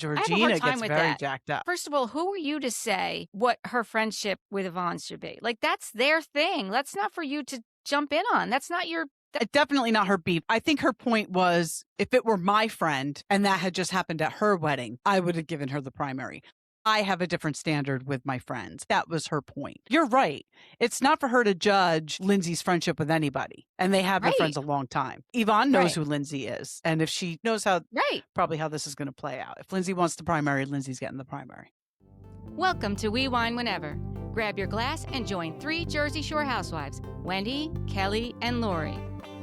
I have a hard Georgina time gets with very that. jacked up. First of all, who are you to say what her friendship with Yvonne should be? Like, that's their thing. That's not for you to jump in on. That's not your. Definitely not her beef. I think her point was if it were my friend and that had just happened at her wedding, I would have given her the primary. I have a different standard with my friends. That was her point. You're right. It's not for her to judge Lindsay's friendship with anybody. And they have been Right. friends a long time. Yvonne knows Right. who Lindsay is. And if she knows probably how this is going to play out. If Lindsay wants the primary, Lindsay's getting the primary. Welcome to We Wine Whenever. Grab your glass and join 3 Jersey Shore housewives, Wendy, Kelly, and Lori,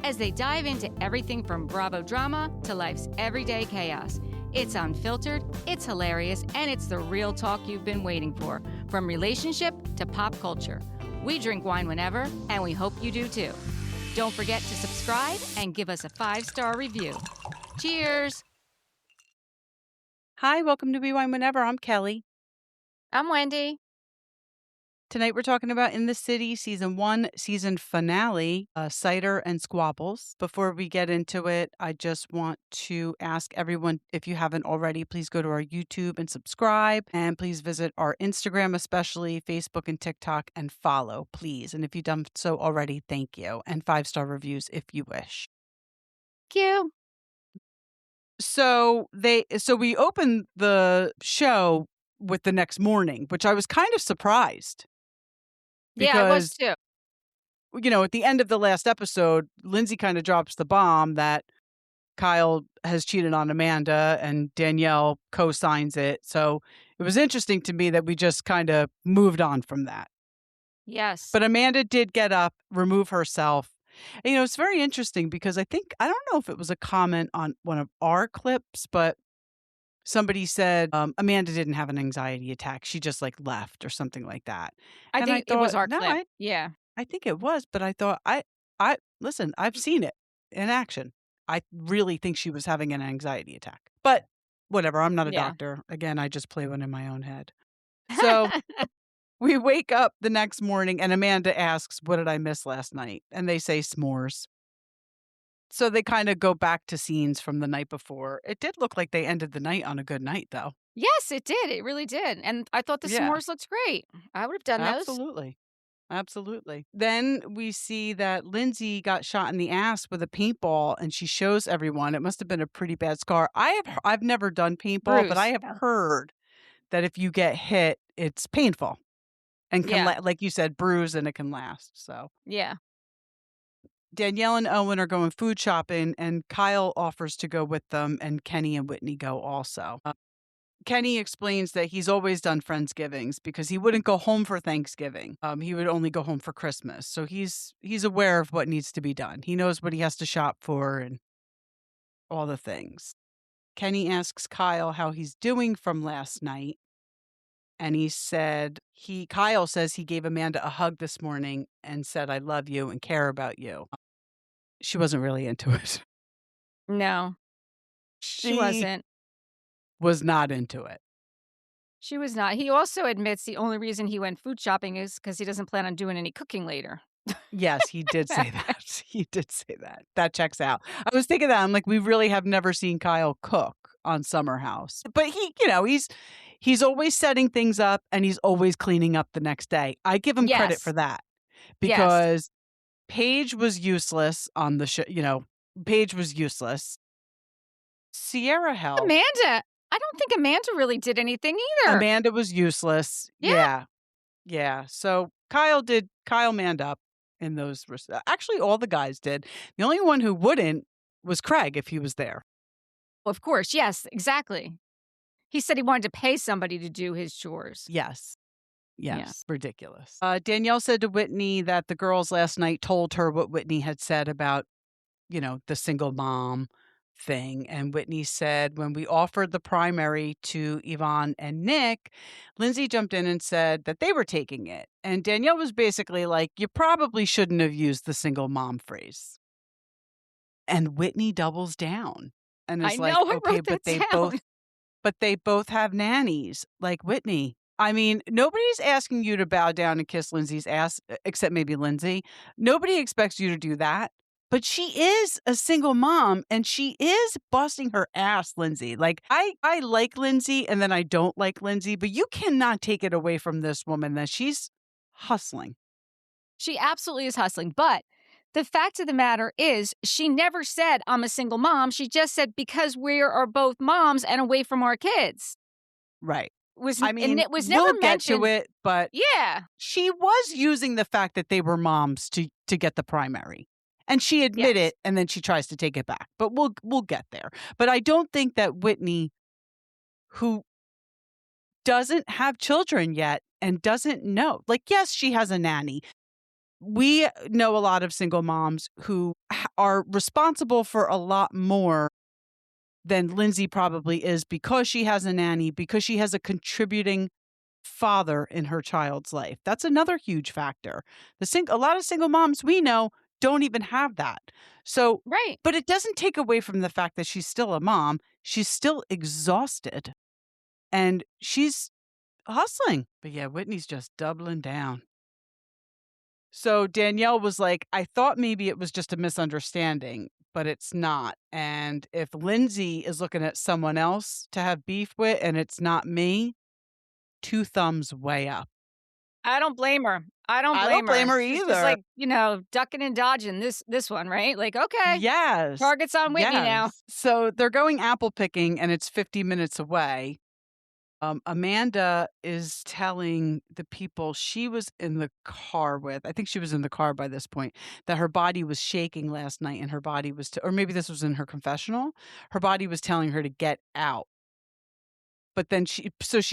as they dive into everything from Bravo drama to life's everyday chaos. It's unfiltered, it's hilarious, and it's the real talk you've been waiting for, from relationship to pop culture. We drink wine whenever, and we hope you do too. Don't forget to subscribe and give us a 5-star review. Cheers! Hi, welcome to We Wine Whenever. I'm Kelly. I'm Wendy. Tonight we're talking about In the City, Season 1, Season Finale, Cider and Squabbles. Before we get into it, I just want to ask everyone, if you haven't already, please go to our YouTube and subscribe. And please visit our Instagram, especially Facebook and TikTok, and follow, please. And if you've done so already, thank you. And 5-star reviews if you wish. Thank you. So we opened the show with the next morning, which I was kind of surprised. Yeah, I was too. You know, at the end of the last episode, Lindsay kind of drops the bomb that Kyle has cheated on Amanda and Danielle co-signs it. So it was interesting to me that we just kind of moved on from that. Yes. But Amanda did get up, remove herself. And, you know, it's very interesting because I don't know if it was a comment on one of our clips, but somebody said Amanda didn't have an anxiety attack. She just like left or something like that. I think it was our no, clip. Yeah. I think it was, but I thought listen, I've seen it in action. I really think she was having an anxiety attack. But whatever, I'm not a doctor. Again, I just play one in my own head. So we wake up the next morning and Amanda asks, "What did I miss last night?" And they say s'mores. So they kind of go back to scenes from the night before. It did look like they ended the night on a good night, though. Yes, it did. It really did. And I thought the s'mores looked great. I would have done those. Absolutely. Then we see that Lindsay got shot in the ass with a paintball and she shows everyone. It must have been a pretty bad scar. I've never done paintball, but I have heard that if you get hit, it's painful and can, like you said, bruise and it can last. So, yeah. Danielle and Owen are going food shopping and Kyle offers to go with them and Kenny and Whitney go also. Kenny explains that he's always done Friendsgivings because he wouldn't go home for Thanksgiving. He would only go home for Christmas. So he's aware of what needs to be done. He knows what he has to shop for and all the things. Kenny asks Kyle how he's doing from last night. And he said, Kyle says he gave Amanda a hug this morning and said, "I love you and care about you." She wasn't really into it. No, she wasn't. Was not into it. She was not. He also admits the only reason he went food shopping is because he doesn't plan on doing any cooking later. Yes, he did say that. He did say that. That checks out. I was thinking that. I'm like, we really have never seen Kyle cook on Summer House. But he's always setting things up and he's always cleaning up the next day. I give him credit for that because Paige was useless on the show. Paige was useless. Sierra helped. Amanda. I don't think Amanda really did anything either. Amanda was useless. Yeah. So Kyle manned up in those. Actually, all the guys did. The only one who wouldn't was Craig if he was there. Of course. Yes, exactly. He said he wanted to pay somebody to do his chores. Yes. Ridiculous. Danielle said to Whitney that the girls last night told her what Whitney had said about, the single mom thing. And Whitney said, when we offered the primary to Yvonne and Nick, Lindsay jumped in and said that they were taking it. And Danielle was basically like, you probably shouldn't have used the single mom phrase. And Whitney doubles down and is like, okay, but they both have nannies. Like, Whitney, I mean, nobody's asking you to bow down and kiss Lindsay's ass, except maybe Lindsay. Nobody expects you to do that. but she is a single mom and she is busting her ass, Lindsay. Like I like Lindsay and then I don't like Lindsay, but you cannot take it away from this woman that she's hustling. She absolutely is hustling. But the fact of the matter is, she never said, I'm a single mom. She just said, because we are both moms and away from our kids. Right. Was I and mean, it was never we'll get to mentioned. it, but Yeah. she was using the fact that they were moms to get the primary. And she admitted Yes. it and then she tries to take it back. But we'll get there. But I don't think that Whitney, who doesn't have children yet and doesn't know, like, yes, she has a nanny. We know a lot of single moms who are responsible for a lot more than Lindsay probably is because she has a nanny, because she has a contributing father in her child's life. That's another huge factor. A lot of single moms we know don't even have that. So, Right. but it doesn't take away from the fact that she's still a mom. She's still exhausted and she's hustling. But yeah, Whitney's just doubling down. So Danielle was like, I thought maybe it was just a misunderstanding, but it's not. And if Lindsay is looking at someone else to have beef with and it's not me, 2 thumbs way up. I don't blame her. I don't I don't blame blame her. her She's just either. like, ducking and dodging this one, right? Like, okay, Yes. target's on Whitney now. Yes. So they're going apple picking and it's 50 minutes away. Amanda is telling the people she was in the car with, I think she was in the car by this point, that her body was shaking last night and her body was, or maybe this was in her confessional, her body was telling her to get out. But then she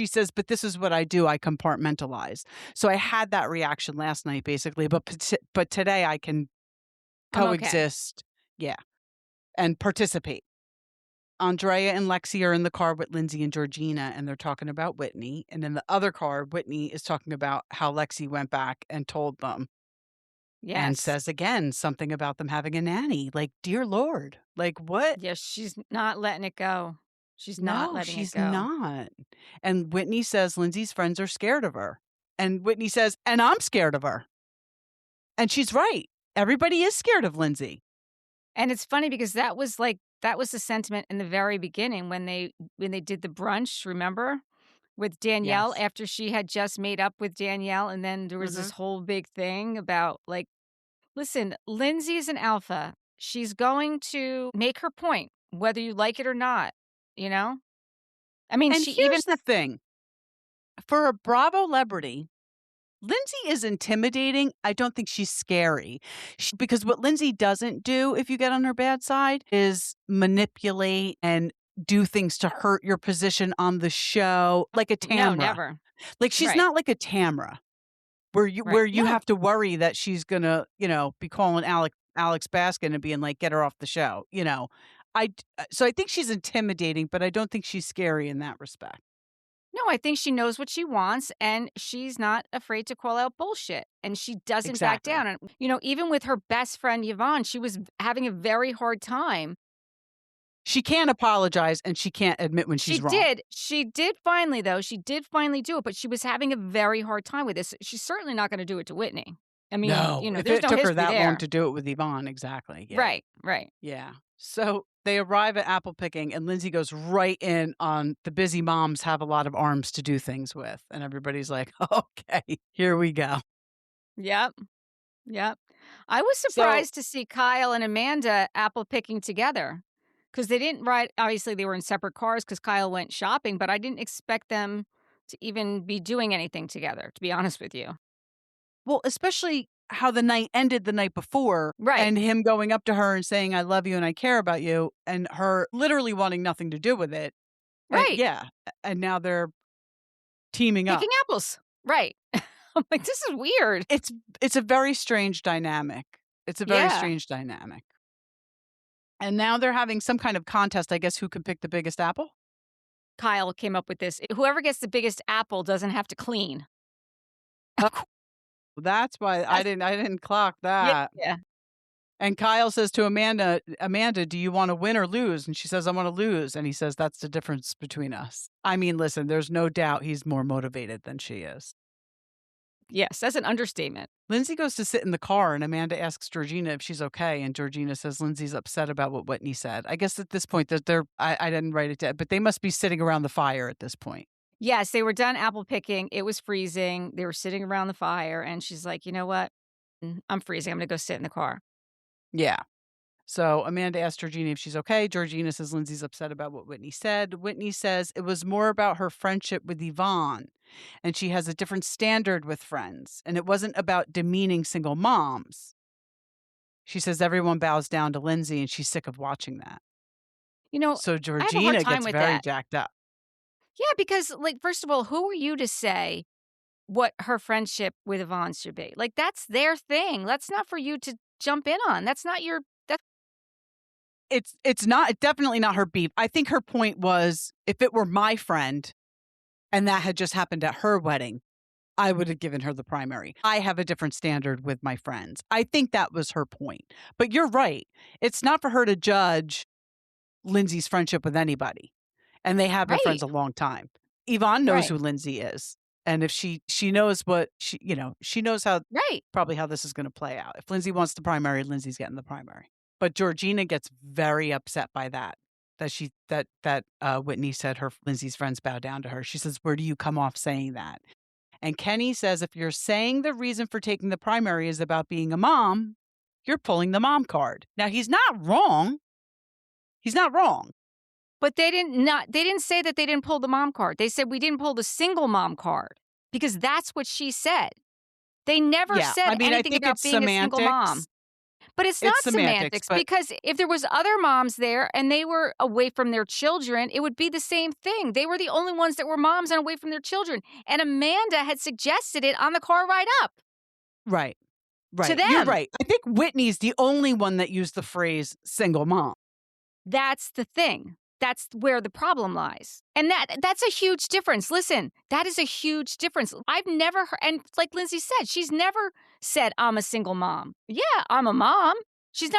says, but this is what I do. I compartmentalize. So I had that reaction last night, basically. But today I can I'm okay. coexist. Yeah. And participate. Andrea and Lexi are in the car with Lindsay and Georgina, and they're talking about Whitney. And in the other car, Whitney is talking about how Lexi went back and told them and Yes. says again something about them having a nanny. Like, dear Lord, like what? Yes, she's not letting it go. She's not No, letting it she's go. not. And Whitney says Lindsay's friends are scared of her. And Whitney says, and I'm scared of her. And she's right. Everybody is scared of Lindsay. And it's funny because that was the sentiment in the very beginning when they did the brunch, remember? With Danielle Yes. after she had just made up with Danielle, and then there was this whole big thing about like, listen, Lindsay's an alpha. She's going to make her point, whether you like it or not, you know? I mean, And she even here's the thing. For a Bravo celebrity, Lindsay is intimidating. I don't think she's scary. Because what Lindsay doesn't do, if you get on her bad side, is manipulate and do things to hurt your position on the show like a no, Tamra. never. Like she's Right. not like a Tamra where Right. you No. have to worry that she's gonna, be calling Alex Baskin and being like, get her off the show. So I think she's intimidating, but I don't think she's scary in that respect. No, I think she knows what she wants and she's not afraid to call out bullshit and she doesn't back Exactly. down. And, even with her best friend Yvonne, she was having a very hard time. She can't apologize and she can't admit when she's wrong. She did finally, though. She did finally do it, but she was having a very hard time with this. She's certainly not going to do it to Whitney. I mean, No, if there's it no took her history that there. long to do it with Yvonne, exactly. Yeah. Right, right. Yeah. So they arrive at apple picking and Lindsay goes right in on the busy moms have a lot of arms to do things with. And everybody's like, okay, here we go. Yep, yep. I was surprised to see Kyle and Amanda apple picking together because they didn't ride. Obviously, they were in separate cars because Kyle went shopping, but I didn't expect them to even be doing anything together, to be honest with you. Well, especially how the night ended the night before. Right. And him going up to her and saying, I love you and I care about you. And her literally wanting nothing to do with it. And Right. yeah. And now they're teaming up. Picking apples. Right. I'm like, this is weird. It's a very strange dynamic. It's a very strange dynamic. And now they're having some kind of contest, I guess, who can pick the biggest apple? Kyle came up with this. Whoever gets the biggest apple doesn't have to clean. That's why I didn't clock that. Yeah. And Kyle says to Amanda, do you want to win or lose? And she says, I want to lose. And he says, that's the difference between us. I mean, listen, there's no doubt he's more motivated than she is. Yes, that's an understatement. Lindsay goes to sit in the car, and Amanda asks Georgina if she's okay, and Georgina says Lindsay's upset about what Whitney said. I guess at this point, I didn't write it down, but they must be sitting around the fire at this point. Yes, they were done apple picking. It was freezing. They were sitting around the fire, and she's like, "You know what? I'm freezing. I'm gonna go sit in the car." Yeah. So Amanda asks Georgina if she's okay. Georgina says Lindsay's upset about what Whitney said. Whitney says it was more about her friendship with Yvonne, and she has a different standard with friends, and it wasn't about demeaning single moms. She says everyone bows down to Lindsay, and she's sick of watching that. You know, So I have a hard Georgina time gets with very that. jacked up. Yeah, because, like, first of all, who are you to say what her friendship with Yvonne should be? Like, that's their thing. That's not for you to jump in on. That's not your that's It's definitely not her beef. I think her point was, if it were my friend and that had just happened at her wedding, I would have given her the primary. I have a different standard with my friends. I think that was her point. But you're right. It's not for her to judge Lindsay's friendship with anybody. And they have been right. friends a long time. Yvonne knows Right. who Lindsay is. And if she knows what she knows Right. probably how this is going to play out. If Lindsay wants the primary, Lindsay's getting the primary. But Georgina gets very upset by that. That Whitney said Lindsay's friends bow down to her. She says, "Where do you come off saying that?" And Kenny says, if you're saying the reason for taking the primary is about being a mom, you're pulling the mom card. Now, he's not wrong. He's not wrong. But they didn't say that they didn't pull the mom card. They said we didn't pull the single mom card because that's what she said. They never said I anything think about it's being a single mom. semantics. But it's not It's semantics, but because if there was other moms there and they were away from their children, it would be the same thing. They were the only ones that were moms and away from their children. And Amanda had suggested it on the car ride up right. to You're them. right. I think Whitney's the only one that used the phrase single mom. That's the thing. That's where the problem lies. And that's a huge difference. Listen, that is a huge difference. I've never heard, and like Lindsay said, she's never said, I'm a single mom. Yeah, I'm a mom. She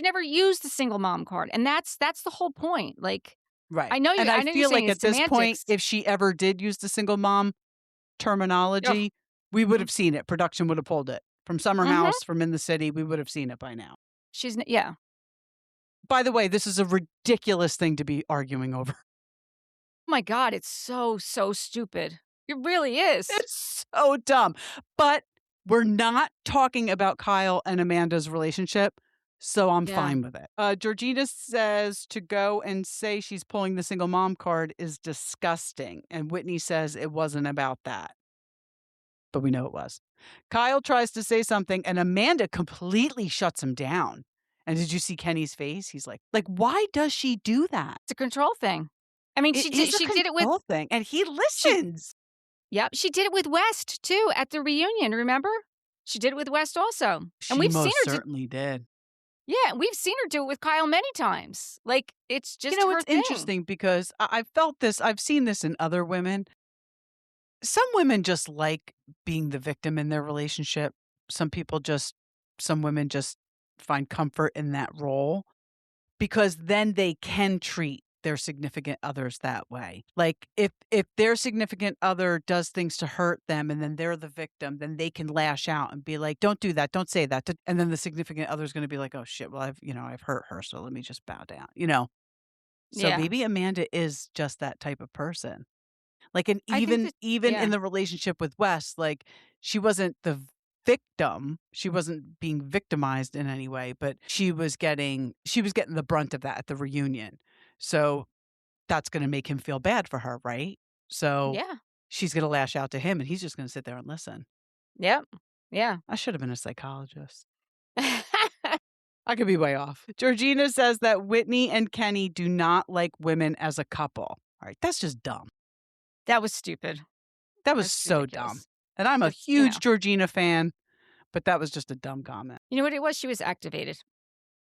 never used the single mom card. And that's the whole point. Like, Right. I know and I you're feel saying like it's at this point, semantics. if she ever did use the single mom terminology, we would have seen it. Production would have pulled it. From Summer House, from In the City, we would have seen it by now. Yeah. By the way, this is a ridiculous thing to be arguing over. Oh my God, it's so stupid. It really is. It's so dumb. But we're not talking about Kyle and Amanda's relationship, so I'm fine with it. Georgina says to go and say she's pulling the single mom card is disgusting. And Whitney says it wasn't about that. But we know it was. Kyle tries to say something, and Amanda completely shuts him down. And did you see Kenny's face? He's like, why does she do that? It's a control thing. I mean, she did it with thing, and he listens. Yep, she did it with West too at the reunion. Remember, she did it with West also, And we've seen her certainly did. Yeah, we've seen her do it with Kyle many times. Like, it's just her it's thing. interesting because I've felt this. I've seen this in other women. Some women just like being the victim in their relationship. Some women just find comfort in that role because then they can treat their significant others that way. Like if their significant other does things to hurt them and then they're the victim, then they can lash out and be like, don't do that. Don't say that. And then the significant other is going to be like, oh shit, well, I've hurt her. So let me just bow down, So maybe Amanda is just that type of person. Like, and even in the relationship with Wes, like she wasn't the victim. She wasn't being victimized in any way, but she was getting the brunt of that at the reunion. So that's going to make him feel bad for her, right? So she's going to lash out to him and he's just going to sit there and listen. Yep. Yeah. I should have been a psychologist. I could be way off. Georgina says that Whitney and Kenny do not like women as a couple. All right. That's just dumb. That was stupid. That was so ridiculous. Dumb. And I'm a huge Georgina fan, but that was just a dumb comment. You know what it was? She was activated.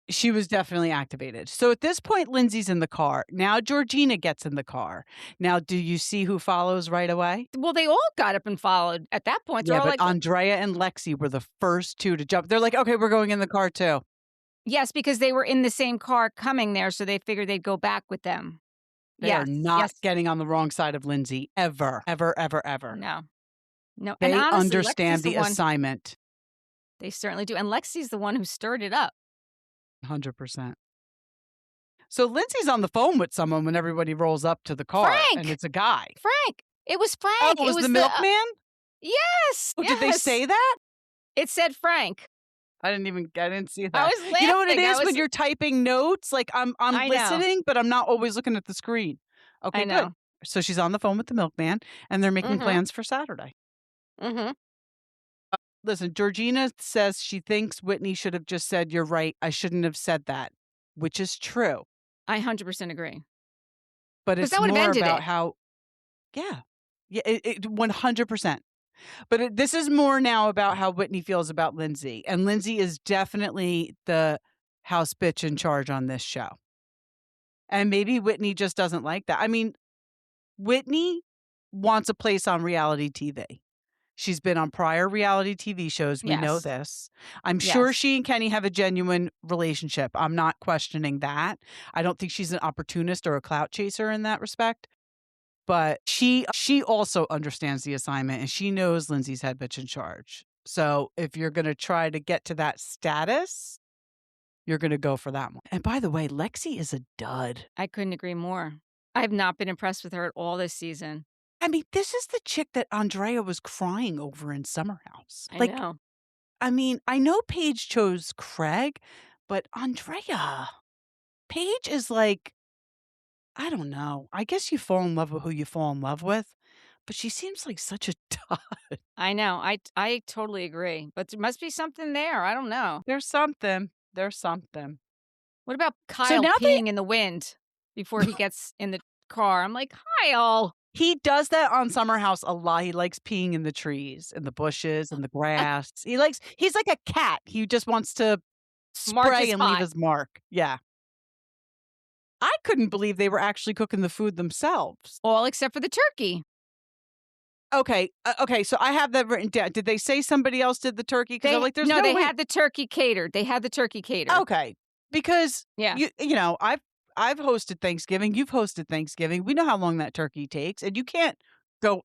She was definitely activated. So at this point, Lindsay's in the car. Now Georgina gets in the car. Now, do you see who follows right away? Well, they all got up and followed at that point. They're but Andrea and Lexi were the first two to jump. They're like, okay, we're going in the car too. Yes, because they were in the same car coming there, so they figured they'd go back with them. They are not getting on the wrong side of Lindsay ever, ever, ever, ever. No. They and honestly, understand the assignment. They certainly do. And Lexi's the one who stirred it up. 100%. So Lindsay's on the phone with someone when everybody rolls up to the car, and Frank! it's a guy. Frank! It was Frank. Oh, it was the milkman? Yes! Oh, did they yes. say that? It said Frank. I didn't see that. I was laughing. You know what it is when you're typing notes? Like I'm I know. listening, but I'm not always looking at the screen. Okay, I know. good. So she's on the phone with the milkman, and they're making plans for Saturday. Mm-hmm. Listen, Georgina says she thinks Whitney should have just said, "You're right, I shouldn't have said that," which is true. I 100% agree. But it's that would've more ended about it. how, yeah, 100%. But this is more now about how Whitney feels about Lindsay, and Lindsay is definitely the house bitch in charge on this show. And maybe Whitney just doesn't like that. I mean, Whitney wants a place on reality TV. She's been on prior reality TV shows. We know Yes. this. I'm sure she and Kenny have a genuine relationship. I'm not questioning that. I don't think she's an opportunist or a clout chaser in that respect. But she also understands the assignment, and she knows Lindsay's head bitch in charge. So if you're going to try to get to that status, you're going to go for that one. And by the way, Lexi is a dud. I couldn't agree more. I have not been impressed with her at all this season. I mean, this is the chick that Andrea was crying over in Summer House. I know. I mean, I know Paige chose Craig, but Andrea, Paige is like, I don't know. I guess you fall in love with who you fall in love with, but she seems like such a dud. I know. I totally agree. But there must be something there. I don't know. There's something. What about Kyle peeing in the wind before he gets in the car? I'm like, Kyle. He does that on Summer House a lot. He likes peeing in the trees, in the bushes, in the grass. He's like a cat. He just wants to spray and leave his mark. Yeah. I couldn't believe they were actually cooking the food themselves. All except for the turkey. Okay. So I have that written down. Did they say somebody else did the turkey? Because I'm like, there's no they way. had the turkey catered. Okay. Because you know, I've hosted Thanksgiving. You've hosted Thanksgiving. We know how long that turkey takes, and you can't go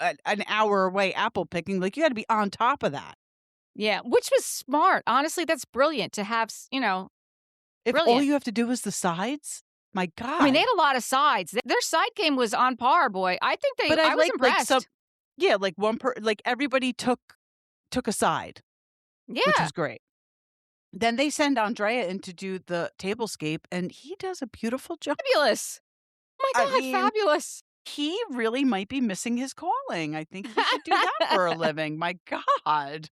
an hour away apple picking. Like, you got to be on top of that. Yeah, which was smart. Honestly, that's brilliant to have. If all you have to do is the sides, my God. I mean, they had a lot of sides. Their side game was on par, boy. I think they. But I was impressed. Everybody took a side. Yeah, which was great. Then they send Andrea in to do the tablescape, and he does a beautiful job. Fabulous. Oh my God, fabulous. He really might be missing his calling. I think he should do that for a living. My God.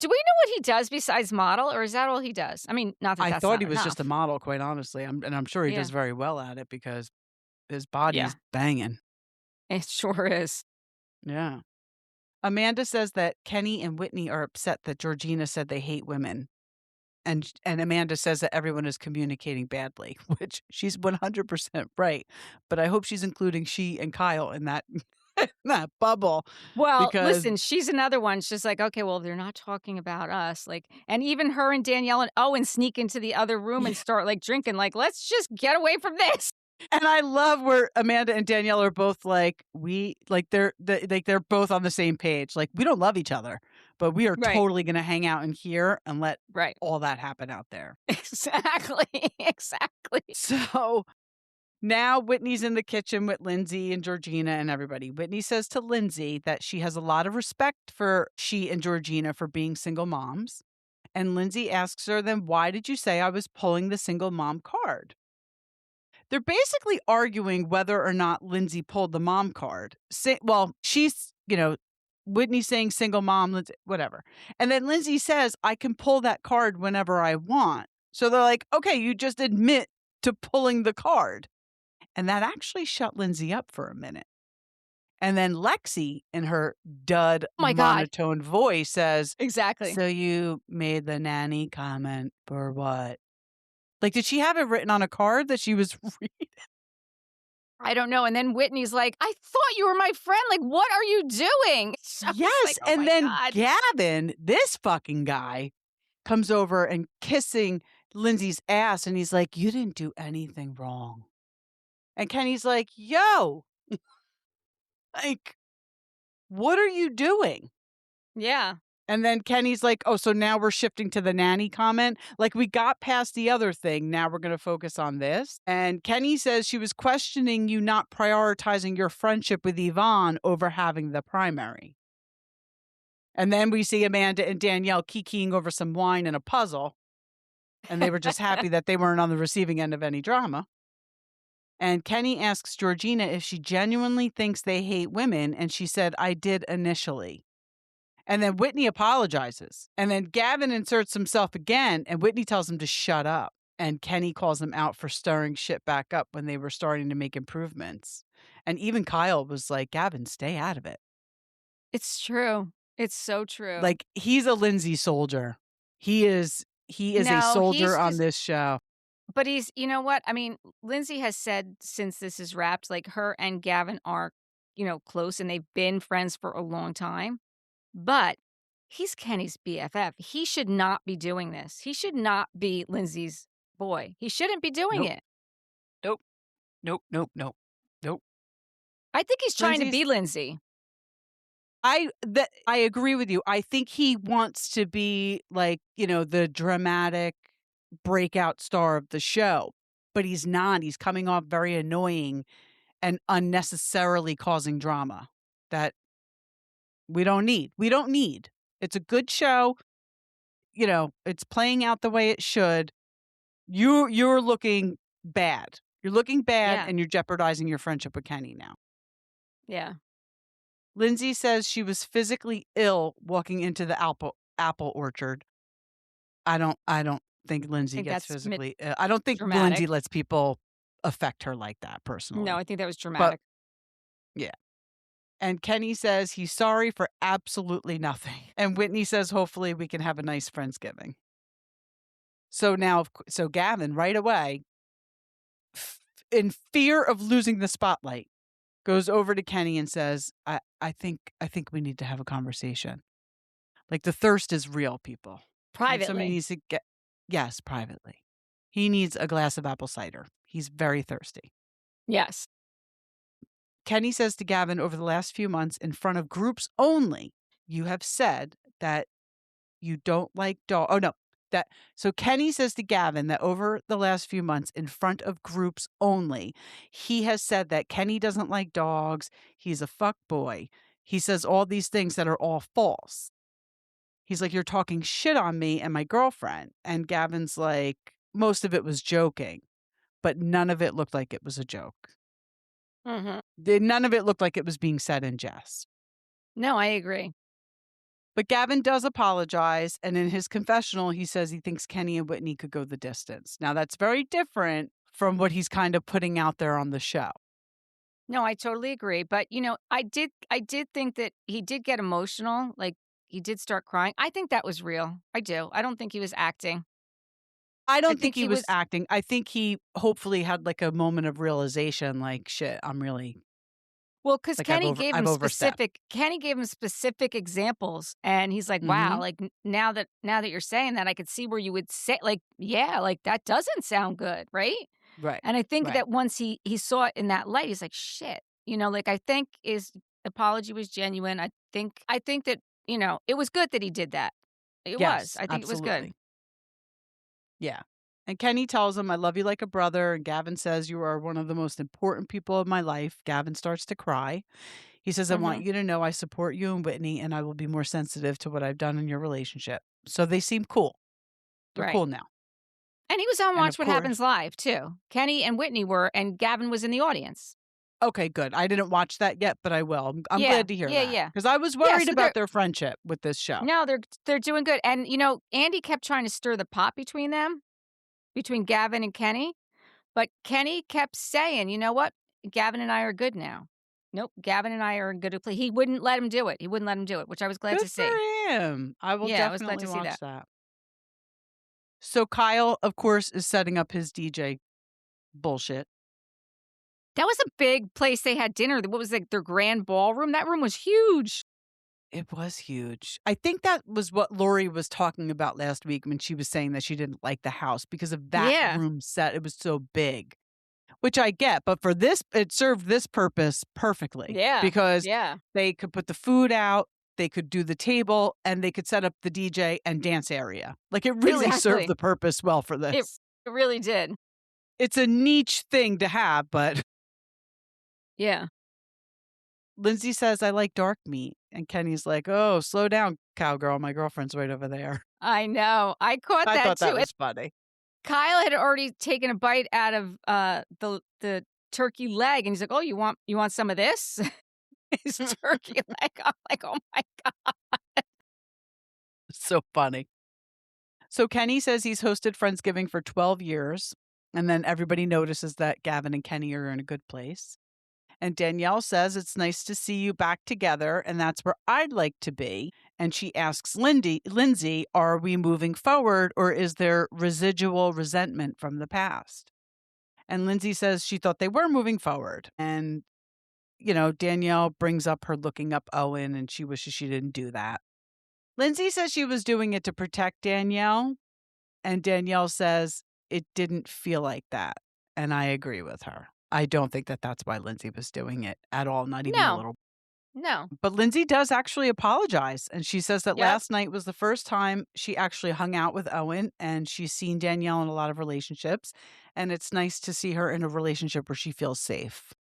Do we know what he does besides model, or is that all he does? I mean, not that I that's thought not he was enough. just a model, quite honestly. I'm sure he does very well at it because his body's banging. It sure is. Yeah. Amanda says that Kenny and Whitney are upset that Georgina said they hate women. And Amanda says that everyone is communicating badly, which she's 100% right. But I hope she's including she and Kyle in that that bubble. Well, listen, she's another one. She's like, okay, well, they're not talking about us. Like, and even her and Danielle and Owen sneak into the other room and start drinking. Like, let's just get away from this. And I love where Amanda and Danielle are both they're both on the same page. Like, we don't love each other, but we are totally going to hang out in here and let all that happen out there. Exactly. So now Whitney's in the kitchen with Lindsay and Georgina and everybody. Whitney says to Lindsay that she has a lot of respect for she and Georgina for being single moms. And Lindsay asks her, then why did you say I was pulling the single mom card? They're basically arguing whether or not Lindsay pulled the mom card. She's, Whitney's saying single mom, Lindsay, whatever. And then Lindsay says, I can pull that card whenever I want. So they're like, okay, you just admit to pulling the card. And that actually shut Lindsay up for a minute. And then Lexi, in her dud monotone voice, says, exactly. So you made the nanny comment for what? Like, did she have it written on a card that she was reading? I don't know. And then Whitney's like, I thought you were my friend. Like, what are you doing? Yes. And then Gavin, this fucking guy, comes over and kissing Lindsay's ass. And he's like, you didn't do anything wrong. And Kenny's like, yo, like, what are you doing? Yeah. And then Kenny's like, oh, so now we're shifting to the nanny comment. Like, we got past the other thing. Now we're going to focus on this. And Kenny says she was questioning you not prioritizing your friendship with Yvonne over having the primary. And then we see Amanda and Danielle kikiing over some wine and a puzzle. And they were just happy that they weren't on the receiving end of any drama. And Kenny asks Georgina if she genuinely thinks they hate women. And she said, I did initially. And then Whitney apologizes. And then Gavin inserts himself again, and Whitney tells him to shut up. And Kenny calls him out for stirring shit back up when they were starting to make improvements. And even Kyle was like, Gavin, stay out of it. It's true. It's so true. Like, he's a Lindsay soldier. He is a soldier on this show. But he's, you know what? I mean, Lindsay has said since this is wrapped, like her and Gavin are, close and they've been friends for a long time. But he's Kenny's BFF. He should not be doing this. He should not be Lindsay's boy. He shouldn't be doing it. Nope. I think he's trying to be Lindsay. I agree with you. I think he wants to be like, the dramatic breakout star of the show, but he's not. He's coming off very annoying and unnecessarily causing drama that we don't need. It's a good show. It's playing out the way it should. You're looking bad. You're looking bad and you're jeopardizing your friendship with Kenny now. Yeah. Lindsay says she was physically ill walking into the apple orchard. I don't think Lindsay gets physically ill. I don't think dramatic. Lindsay lets people affect her like that personally. No, I think that was dramatic. But, yeah. And Kenny says he's sorry for absolutely nothing. And Whitney says, hopefully we can have a nice Friendsgiving. So Gavin right away, in fear of losing the spotlight, goes over to Kenny and says, I think we need to have a conversation. Like, the thirst is real, people. Privately. Somebody needs to yes, privately. He needs a glass of apple cider. He's very thirsty. Yes. Kenny says to Gavin, over the last few months, in front of groups only, you have said that you don't like dogs. Oh, no. So Kenny says to Gavin that over the last few months, in front of groups only, he has said that Kenny doesn't like dogs. He's a fuck boy. He says all these things that are all false. He's like, you're talking shit on me and my girlfriend. And Gavin's like, most of it was joking, but none of it looked like it was a joke. Mm-hmm. None of it looked like it was being said in jest. No, I agree. But Gavin does apologize, and in his confessional, he says he thinks Kenny and Whitney could go the distance. Now, that's very different from what he's kind of putting out there on the show. No, I totally agree. But, I did think that he did get emotional. Like, he did start crying. I think that was real. I do. I don't think he was acting. I don't think he was acting. I think he hopefully had like a moment of realization, like, shit, I'm really... Well, because Kenny gave him specific examples, and he's like, "Wow, like now that you're saying that, I could see where you would say, like, yeah, like that doesn't sound good, right?" Right. And I think that once he saw it in that light, he's like, "Shit," like I think his apology was genuine. I think that it was good that he did that. It was. I think it was good. Yeah. And Kenny tells him, I love you like a brother. And Gavin says, you are one of the most important people of my life. Gavin starts to cry. He says, I want you to know I support you and Whitney, and I will be more sensitive to what I've done in your relationship. So they seem cool. They're cool now. And he was on Watch What Happens Live, too. Kenny and Whitney were, and Gavin was in the audience. Okay, good. I didn't watch that yet, but I will. I'm glad to hear that. Yeah. Because I was worried about their friendship with this show. No, they're doing good. And, Andy kept trying to stir the pot between them. Between Gavin and Kenny. But Kenny kept saying, you know what? Gavin and I are good now. Nope. Gavin and I are in good play. He wouldn't let him do it. Which I was glad to see. Good for him. I will definitely I was glad to watch see that. So Kyle, of course, is setting up his DJ bullshit. That was a big place they had dinner. What was their grand ballroom? That room was huge. It was huge. I think that was what Lori was talking about last week when she was saying that she didn't like the house because of that room set. It was so big, which I get. But for this, it served this purpose perfectly. Yeah. Because they could put the food out. they could do the table, and they could set up the DJ and dance area. Like, it really served Exactly. the purpose well for this. It really did. It's a niche thing to have, but Yeah. Lindsay says, I like dark meat. And Kenny's like, oh, slow down, cowgirl. My girlfriend's right over there. I know. I caught I that thought that too. was funny. Kyle had already taken a bite out of the turkey leg, and he's like, "Oh, you want some of this?" His turkey leg. I'm like, "Oh my god!" So funny. So Kenny says he's hosted Friendsgiving for 12 years. And then everybody notices that Gavin and Kenny are in a good place. And Danielle says, it's nice to see you back together. And that's where I'd like to be. And she asks Lindsay, are we moving forward or is there residual resentment from the past? And Lindsay says she thought they were moving forward. And, Danielle brings up her looking up Owen and she wishes she didn't do that. Lindsay says she was doing it to protect Danielle. And Danielle says it didn't feel like that. And I agree with her. I don't think that that's why Lindsay was doing it at all, not even a little. No. But Lindsay does actually apologize. And she says that last night was the first time she actually hung out with Owen. And she's seen Danielle in a lot of relationships. And it's nice to see her in a relationship where she feels safe.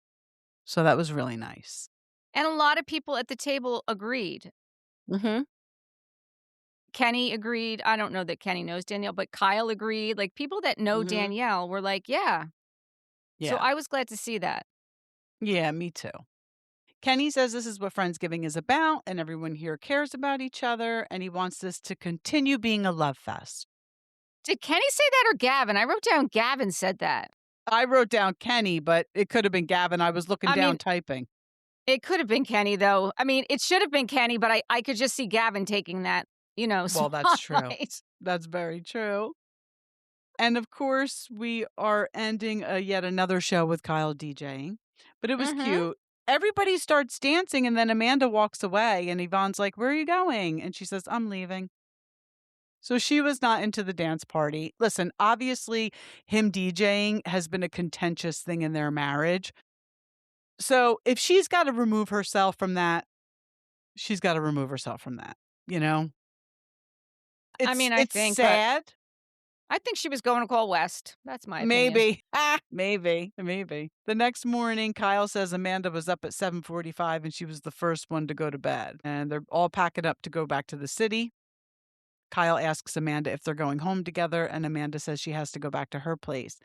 So that was really nice. And a lot of people at the table agreed. Mm-hmm. Kenny agreed. I don't know that Kenny knows Danielle, but Kyle agreed. Like, people that know Danielle were like, yeah. So I was glad to see that. Yeah, me too. Kenny says this is what Friendsgiving is about, and everyone here cares about each other, and he wants this to continue being a love fest. Did Kenny say that or Gavin? I wrote down Gavin said that. I wrote down Kenny, but it could have been Gavin. I was looking down typing. It could have been Kenny, though. I mean, it should have been Kenny, but I could just see Gavin taking that, Well, that's true. spotlight. That's very true. And of course, we are ending yet another show with Kyle DJing, but it was cute. Everybody starts dancing, and then Amanda walks away, and Yvonne's like, where are you going? And she says, I'm leaving. So she was not into the dance party. Listen, obviously, him DJing has been a contentious thing in their marriage. So if she's got to remove herself from that, she's got to remove herself from that, It's think sad. I think she was going to call West. That's my opinion. Maybe. The next morning, Kyle says Amanda was up at 7:45 and she was the first one to go to bed. And they're all packing up to go back to the city. Kyle asks Amanda if they're going home together, and Amanda says she has to go back to her place.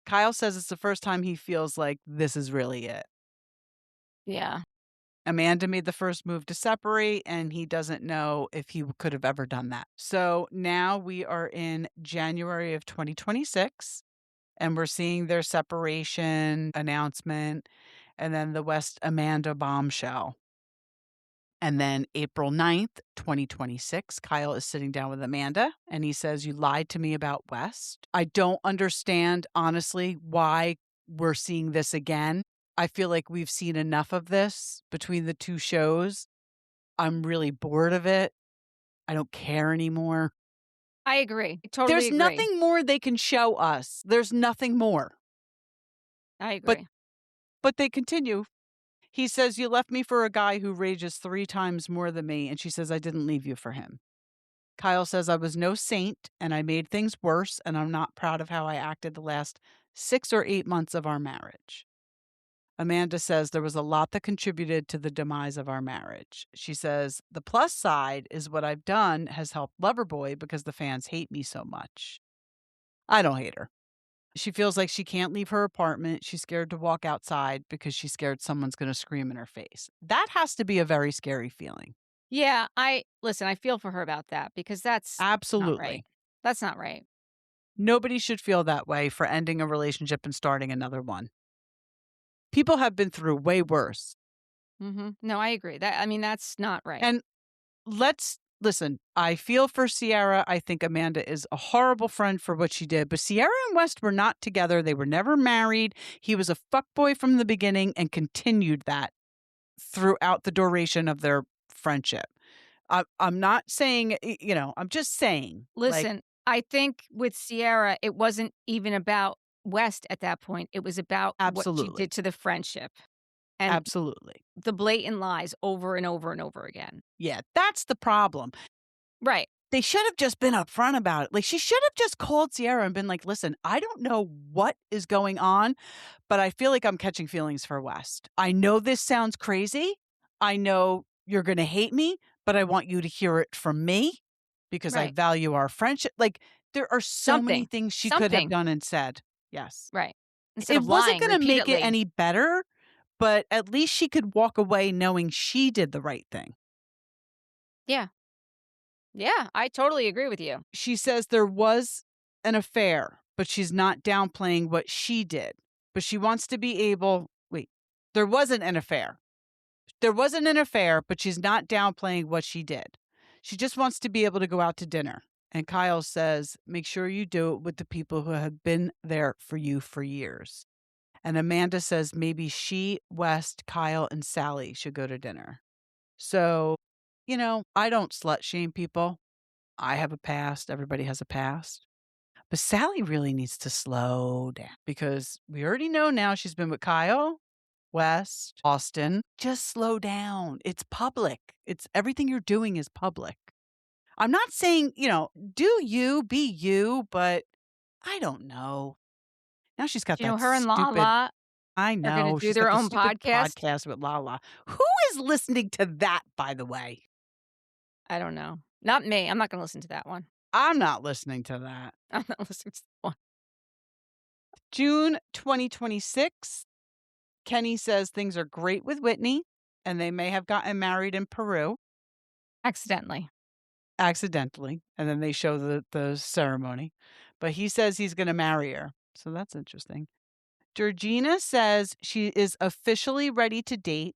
Kyle says it's the first time he feels like this is really it. Yeah. Amanda made the first move to separate, and he doesn't know if he could have ever done that. So now we are in January of 2026, and we're seeing their separation announcement, and then the West Amanda bombshell. And then April 9th, 2026, Kyle is sitting down with Amanda, and he says, you lied to me about West. I don't understand, honestly, why we're seeing this again. I feel like we've seen enough of this between the two shows. I'm really bored of it. I don't care anymore. I agree. I totally There's agree. nothing more they can show us. There's nothing more. I agree. But they continue. He says, you left me for a guy who rages 3 times more than me. And she says, I didn't leave you for him. Kyle says, I was no saint and I made things worse. And I'm not proud of how I acted the last 6 or 8 months of our marriage. Amanda says there was a lot that contributed to the demise of our marriage. She says, the plus side is what I've done has helped Loverboy because the fans hate me so much. I don't hate her. She feels like she can't leave her apartment. She's scared to walk outside because she's scared someone's going to scream in her face. That has to be a very scary feeling. Yeah, I feel for her about that because that's Absolutely not right. That's not right. Nobody should feel that way for ending a relationship and starting another one. People have been through way worse. No, I agree. That's not right. And listen, I feel for Sierra. I think Amanda is a horrible friend for what she did. But Sierra and West were not together. They were never married. He was a fuckboy from the beginning and continued that throughout the duration of their friendship. I'm not saying, I'm just saying. Listen, I think with Sierra, it wasn't even about West at that point. It was about what she did to the friendship. And absolutely. the blatant lies over and over and over again. Yeah, that's the problem. Right. They should have just been upfront about it. Like, she should have just called Sierra and been like, "Listen, I don't know what is going on, but I feel like I'm catching feelings for West. I know this sounds crazy. I know you're gonna hate me, but I want you to hear it from me because I Right. value our friendship." Like, there are so many Something. things she could have Something. done and said. Yes. Right. Instead It of wasn't lying gonna make it repeatedly. any better, but at least she could walk away knowing she did the right thing. Yeah. Yeah, I totally agree with you. She says there was an affair, but she's not downplaying what she did. But she wants to be able wait, there wasn't an affair. There wasn't an affair, but she's not downplaying what she did. She just wants to be able to go out to dinner. And Kyle says, make sure you do it with the people who have been there for you for years. And Amanda says maybe she, West, Kyle, and Sally should go to dinner. So, I don't slut shame people. I have a past. Everybody has a past. But Sally really needs to slow down because we already know now she's been with Kyle, West, Austin. Just slow down. It's public. It's everything you're doing is public. I'm not saying, do you, be you, but I don't know. Now she's got that Her and stupid, Lala I are gonna know, do she's got their the own stupid podcast. podcast with Lala. Who is listening to that, by the way? I don't know. Not me. I'm not gonna listen to that one. I'm not listening to that. I'm not listening to that one. June 2026. Kenny says things are great with Whitney, and they may have gotten married in Peru Accidentally. accidentally. And then they show the ceremony. But he says he's going to marry her. So that's interesting. Georgina says she is officially ready to date.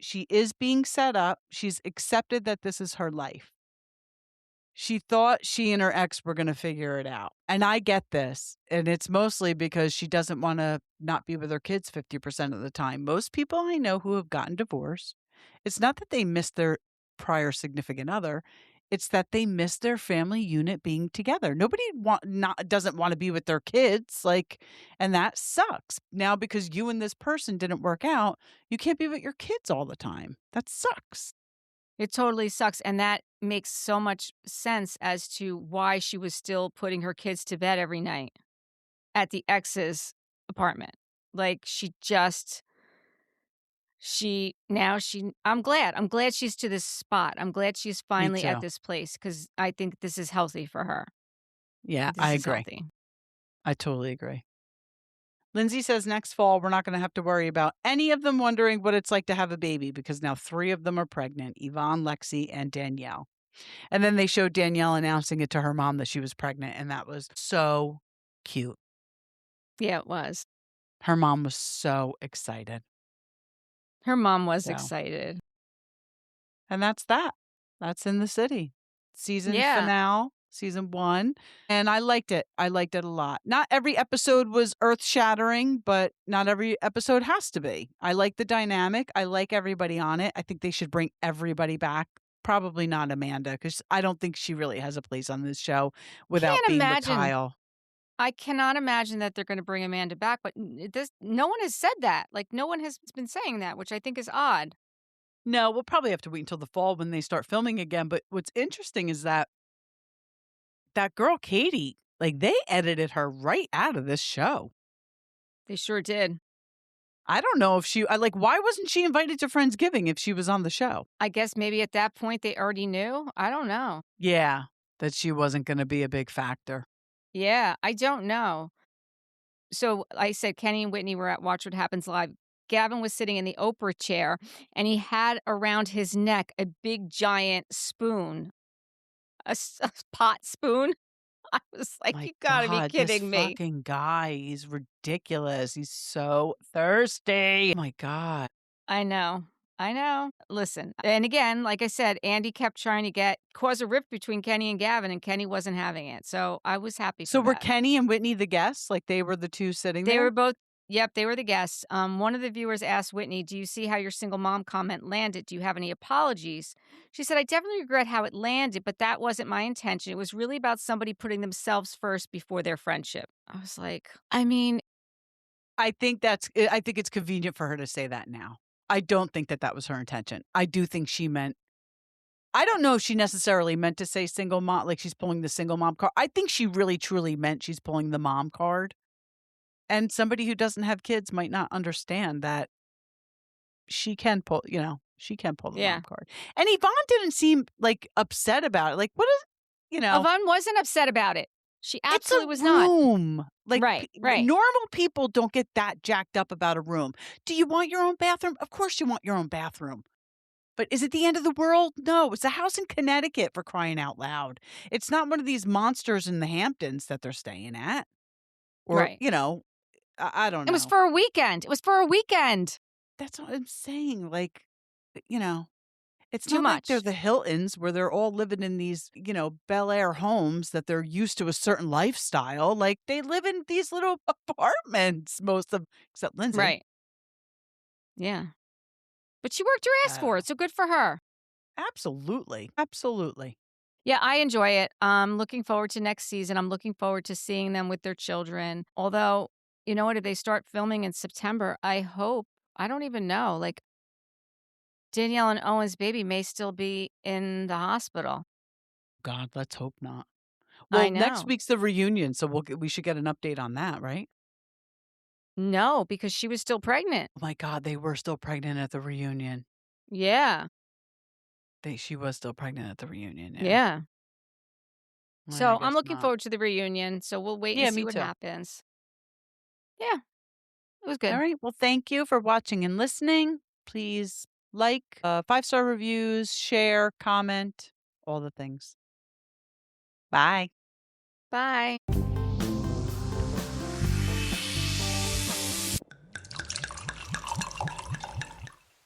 She is being set up. She's accepted that this is her life. She thought she and her ex were going to figure it out. And I get this. And it's mostly because she doesn't want to not be with her kids 50% of the time. Most people I know who have gotten divorced, it's not that they miss their prior significant other. It's that they miss their family unit being together. Nobody doesn't want to be with their kids. And that sucks. Now, because you and this person didn't work out, you can't be with your kids all the time. That sucks. It totally sucks, and that makes so much sense as to why she was still putting her kids to bed every night at the ex's apartment. Like, I'm glad. I'm glad she's to this spot. I'm glad she's Me finally at too. this place because I think this is healthy for her. Yeah, This I is agree. healthy. I totally agree. Lindsay says next fall, we're not going to have to worry about any of them wondering what it's like to have a baby because now 3 of them are pregnant, Yvonne, Lexi, and Danielle. And then they showed Danielle announcing it to her mom that she was pregnant, and that was so cute. Yeah, it was. Her mom was so excited. Her mom was So. excited. And that's that. That's In the City. Season Yeah. finale, season 1. And I liked it. I liked it a lot. Not every episode was earth-shattering, but not every episode has to be. I like the dynamic. I like everybody on it. I think they should bring everybody back. Probably not Amanda, because I don't think she really has a place on this show without Can't being with imagine. Kyle. I cannot imagine that they're going to bring Amanda back, but no one has said that. Like, no one has been saying that, which I think is odd. No, we'll probably have to wait until the fall when they start filming again. But what's interesting is that girl, Katie, they edited her right out of this show. They sure did. I don't know if why wasn't she invited to Friendsgiving if she was on the show? I guess maybe at that point they already knew. I don't know. Yeah, that she wasn't going to be a big factor. Yeah, I don't know. So I said Kenny and Whitney were at Watch What Happens Live. Gavin was sitting in the Oprah chair, and he had around his neck a big giant spoon, a pot spoon. I was like, My you gotta be God, kidding this me. fucking guy, he's ridiculous. He's so thirsty. Oh my God. I know. Listen, and again, like I said, Andy kept trying to cause a rift between Kenny and Gavin, and Kenny wasn't having it. So I was happy So for were that. Kenny and Whitney the guests? They were the two sitting there? They were both, yep, they were the guests. One of the viewers asked Whitney, do you see how your single mom comment landed? Do you have any apologies? She said, I definitely regret how it landed, but that wasn't my intention. It was really about somebody putting themselves first before their friendship. I was like, I mean, I think it's convenient for her to say that now. I don't think that was her intention. I do think she meant, I don't know if she necessarily meant to say single mom, like she's pulling the single mom card. I think she really truly meant she's pulling the mom card. And somebody who doesn't have kids might not understand that she can pull, she can pull the Yeah. mom card. And Yvonne didn't seem like upset about it. Like, what is, Yvonne wasn't upset about it. She it's absolutely a was not. room. Like, Right. normal people don't get that jacked up about a room. Do you want your own bathroom? Of course you want your own bathroom. But is it the end of the world? No, it's a house in Connecticut, for crying out loud. It's not one of these monsters in the Hamptons that they're staying at. Or, Right. I don't know. It was for a weekend. That's what I'm saying. Like, it's Too not like they're much. the Hiltons where they're all living in these, Bel Air homes that they're used to a certain lifestyle. Like, they live in these little apartments, except Lindsay. Right. Yeah. But she worked her ass for it, so good for her. Absolutely. Absolutely. Yeah, I enjoy it. I'm looking forward to next season. I'm looking forward to seeing them with their children. Although, you know what, if they start filming in September, I hope, I don't even know, like Danielle and Owen's baby may still be in the hospital. God, let's hope not. I Well, next know. week's the reunion, so we should get an update on that, right? No, because she was still pregnant. Oh my God, they were still pregnant at the reunion. Yeah. She was still pregnant at the reunion. Yeah. Well, So I I'm guess looking not. forward to the reunion. So we'll wait and Yeah, see me what too. happens. Yeah, it was good. All right. Well, thank you for watching and listening. Please like, 5-star reviews, share, comment, all the things. Bye. Bye.